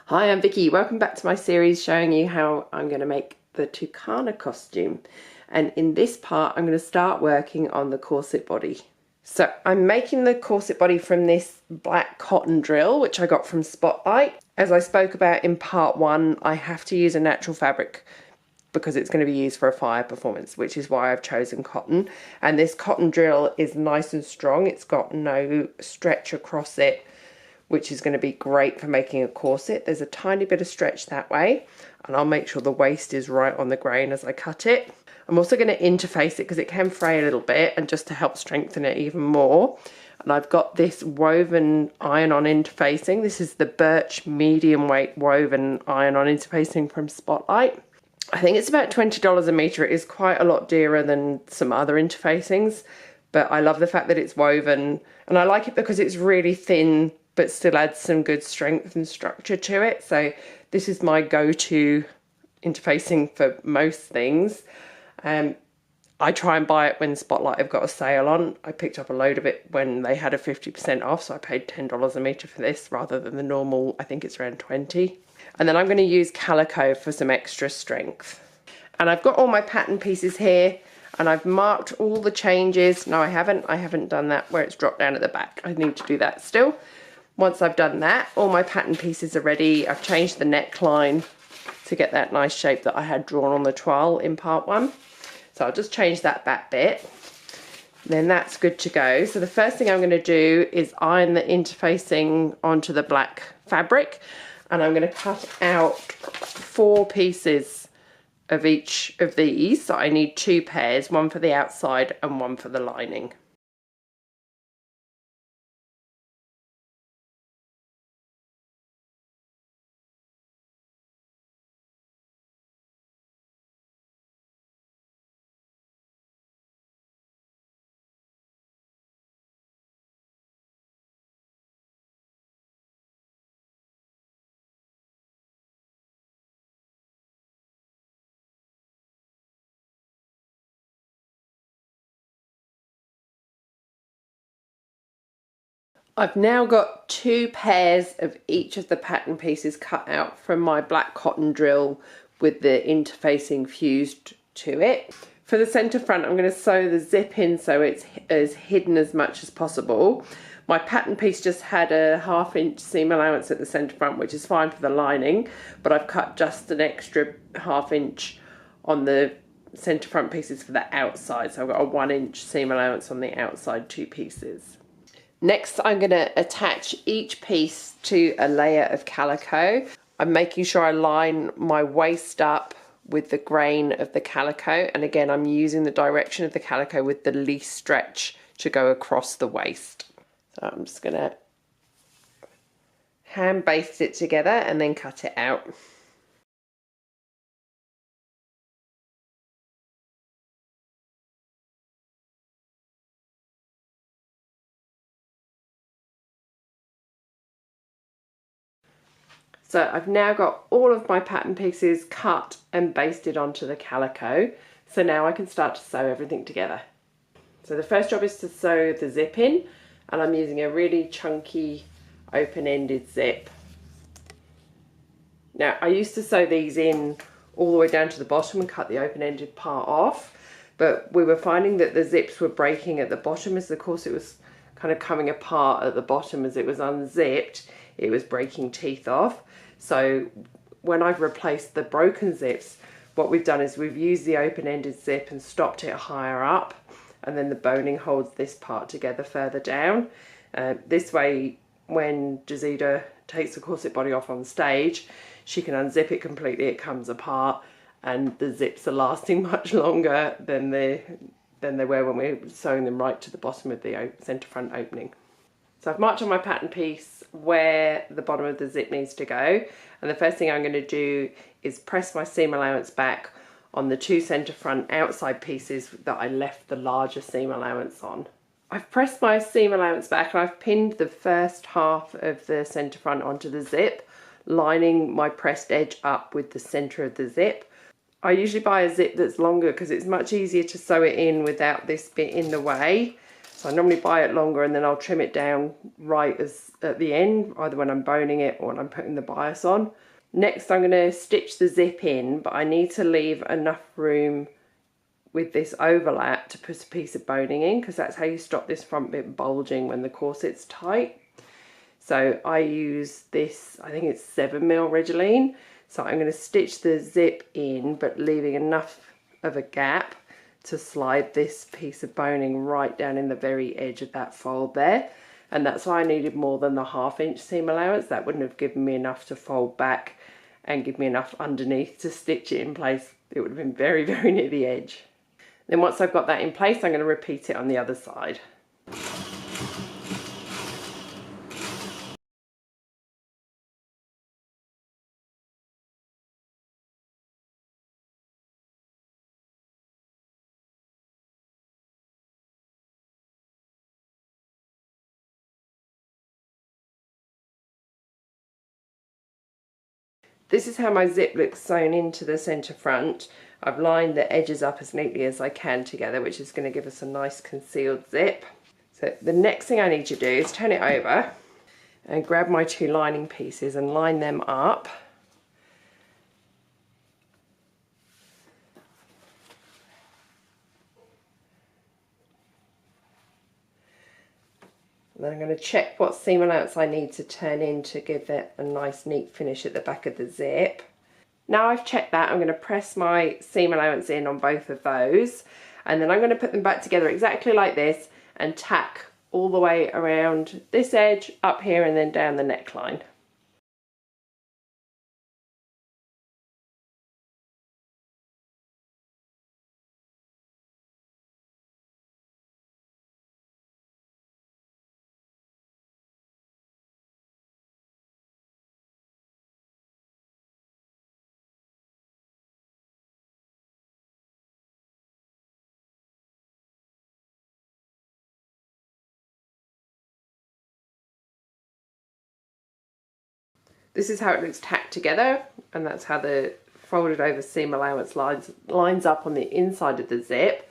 Hi, I'm Vicky. Welcome back to my series showing you how I'm going to make the Tucana costume. And in this part, I'm going to start working on the corset body. So I'm making the corset body from this black cotton drill, which I got from Spotlight. As I spoke about in part one, I have to use a natural fabric because it's going to be used for a fire performance, which is why I've chosen cotton. And this cotton drill is nice and strong. It's got no stretch across it, which is going to be great for making a corset. There's a tiny bit of stretch that way, and I'll make sure the waist is right on the grain as I cut it. I'm also going to interface it because it can fray a little bit, and just to help strengthen it even more. And I've got this woven iron-on interfacing. This is the birch medium weight woven iron-on interfacing from Spotlight. I think it's about $20 a metre. It is quite a lot dearer than some other interfacings, but I love the fact that it's woven, and I like it because it's really thin but still adds some good strength and structure to it. So this is my go-to interfacing for most things. I try and buy it when Spotlight have got a sale on. I picked up a load of it when they had a 50% off, so I paid $10 a metre for this rather than the normal, I think it's around 20. And then I'm going to use calico for some extra strength. And I've got all my pattern pieces here, and I've marked all the changes. No, I haven't done that where it's dropped down at the back. I need to do that still. Once I've done that, all my pattern pieces are ready. I've changed the neckline to get that nice shape that I had drawn on the toile in part one. So I'll just change that back bit. Then that's good to go. So the first thing I'm going to do is iron the interfacing onto the black fabric. And I'm going to cut out 4 pieces of each of these. So I need 2 pairs, one for the outside and one for the lining. I've now got 2 pairs of each of the pattern pieces cut out from my black cotton drill with the interfacing fused to it. For the centre front, I'm going to sew the zip in so it's as hidden as much as possible. My pattern piece just had a 1/2 inch seam allowance at the centre front, which is fine for the lining, but I've cut just an extra 1/2 inch on the centre front pieces for the outside. So I've got a 1 inch seam allowance on the outside 2 pieces. Next, I'm going to attach each piece to a layer of calico. I'm making sure I line my waist up with the grain of the calico. And again, I'm using the direction of the calico with the least stretch to go across the waist. So I'm just going to hand baste it together and then cut it out. So I've now got all of my pattern pieces cut and basted onto the calico. So now I can start to sew everything together. So the first job is to sew the zip in, and I'm using a really chunky open-ended zip. Now I used to sew these in all the way down to the bottom and cut the open-ended part off, but we were finding that the zips were breaking at the bottom as the corset was kind of coming apart at the bottom as it was unzipped. It was breaking teeth off. So when I've replaced the broken zips, what we've done is we've used the open-ended zip and stopped it higher up, and then the boning holds this part together further down. This way, when Jazida takes the corset body off on stage, she can unzip it completely, it comes apart, and the zips are lasting much longer than they were when we were sewing them right to the bottom of the centre front opening. So I've marked on my pattern piece where the bottom of the zip needs to go, and the first thing I'm going to do is press my seam allowance back on the 2 centre front outside pieces that I left the larger seam allowance on. I've pressed my seam allowance back and I've pinned the first half of the centre front onto the zip, lining my pressed edge up with the centre of the zip. I usually buy a zip that's longer because it's much easier to sew it in without this bit in the way. So I normally buy it longer and then I'll trim it down right as at the end, either when I'm boning it or when I'm putting the bias on. Next I'm going to stitch the zip in, but I need to leave enough room with this overlap to put a piece of boning in, because that's how you stop this front bit bulging when the corset's tight. So I use this, I think it's 7mm Ridgeline. So I'm going to stitch the zip in, but leaving enough of a gap to slide this piece of boning right down in the very edge of that fold there. And that's why I needed more than the 1/2 inch seam allowance. That wouldn't have given me enough to fold back and give me enough underneath to stitch it in place. It would have been very, very near the edge. Then once I've got that in place, I'm going to repeat it on the other side. This is how my zip looks sewn into the centre front. I've lined the edges up as neatly as I can together, which is going to give us a nice concealed zip. So the next thing I need to do is turn it over and grab my 2 lining pieces and line them up. And then I'm going to check what seam allowance I need to turn in to give it a nice neat finish at the back of the zip. Now I've checked that, I'm going to press my seam allowance in on both of those, and then I'm going to put them back together exactly like this and tack all the way around this edge, up here, and then down the neckline. This is how it looks tacked together, and that's how the folded over seam allowance lines up on the inside of the zip.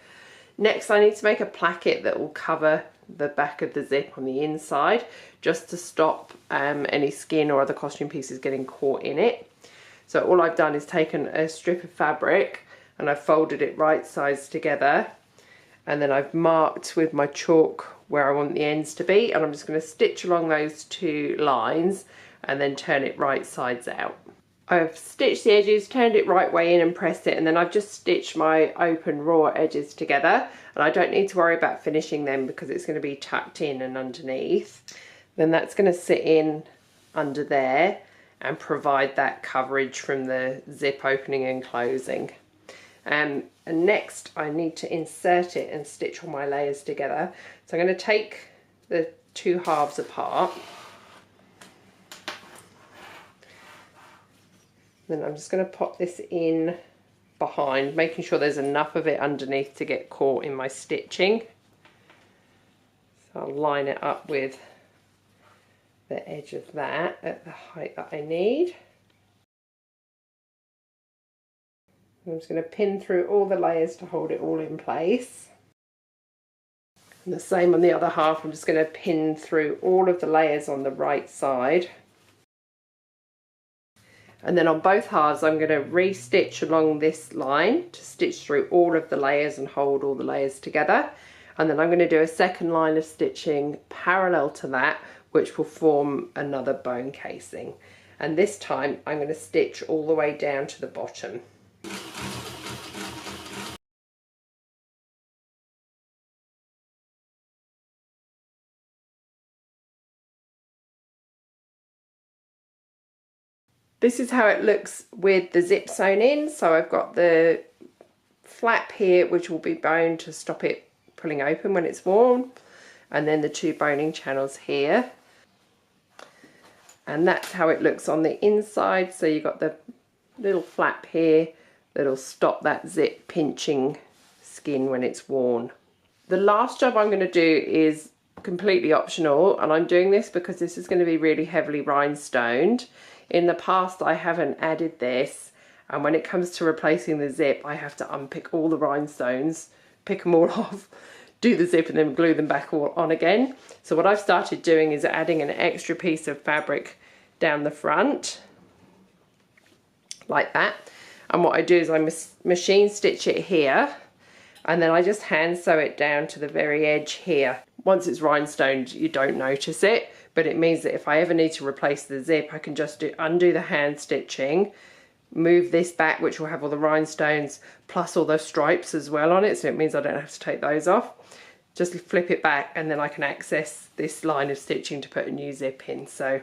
Next I need to make a placket that will cover the back of the zip on the inside, just to stop any skin or other costume pieces getting caught in it. So all I've done is taken a strip of fabric and I've folded it right sides together, and then I've marked with my chalk where I want the ends to be, and I'm just going to stitch along those 2 lines and then turn it right sides out. I've stitched the edges, turned it right way in and pressed it, and then I've just stitched my open raw edges together, and I don't need to worry about finishing them because it's going to be tucked in and underneath. Then that's going to sit in under there and provide that coverage from the zip opening and closing. And next I need to insert it and stitch all my layers together. So I'm going to take the 2 halves apart. Then I'm just going to pop this in behind, making sure there's enough of it underneath to get caught in my stitching. So I'll line it up with the edge of that at the height that I need. I'm just going to pin through all the layers to hold it all in place. And the same on the other half, I'm just going to pin through all of the layers on the right side. And then on both halves I'm going to re-stitch along this line to stitch through all of the layers and hold all the layers together. And then I'm going to do a second line of stitching parallel to that, which will form another bone casing. And this time I'm going to stitch all the way down to the bottom. This is how it looks with the zip sewn in. So I've got the flap here, which will be boned to stop it pulling open when it's worn, and then the 2 boning channels here. And that's how it looks on the inside. So you've got the little flap here that'll stop that zip pinching skin when it's worn. The last job I'm going to do is completely optional, and I'm doing this because this is going to be really heavily rhinestoned. In the past I haven't added this, and when it comes to replacing the zip I have to unpick all the rhinestones, pick them all off do the zip and then glue them back all on again. So what I've started doing is adding an extra piece of fabric down the front, like that. And what I do is I machine stitch it here, and then I just hand sew it down to the very edge here. Once it's rhinestoned, you don't notice it, but it means that if I ever need to replace the zip, I can just undo the hand stitching, move this back, which will have all the rhinestones plus all those stripes as well on it, so it means I don't have to take those off. Just flip it back and then I can access this line of stitching to put a new zip in. So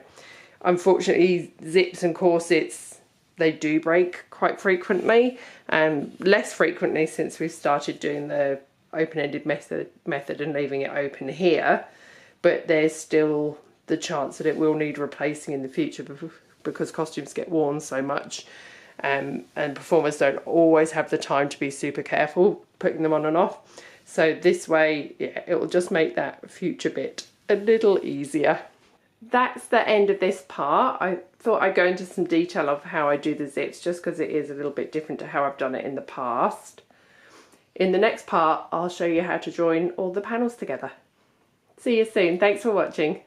unfortunately, zips and corsets, they do break quite frequently, less frequently since we've started doing the open-ended method and leaving it open here, but there's still the chance that it will need replacing in the future because costumes get worn so much. And performers don't always have the time to be super careful putting them on and off. So this way, yeah, it will just make that future bit a little easier. That's the end of this part. I thought I'd go into some detail of how I do the zips just because it is a little bit different to how I've done it in the past. In the next part, I'll show you how to join all the panels together. See you soon. Thanks for watching.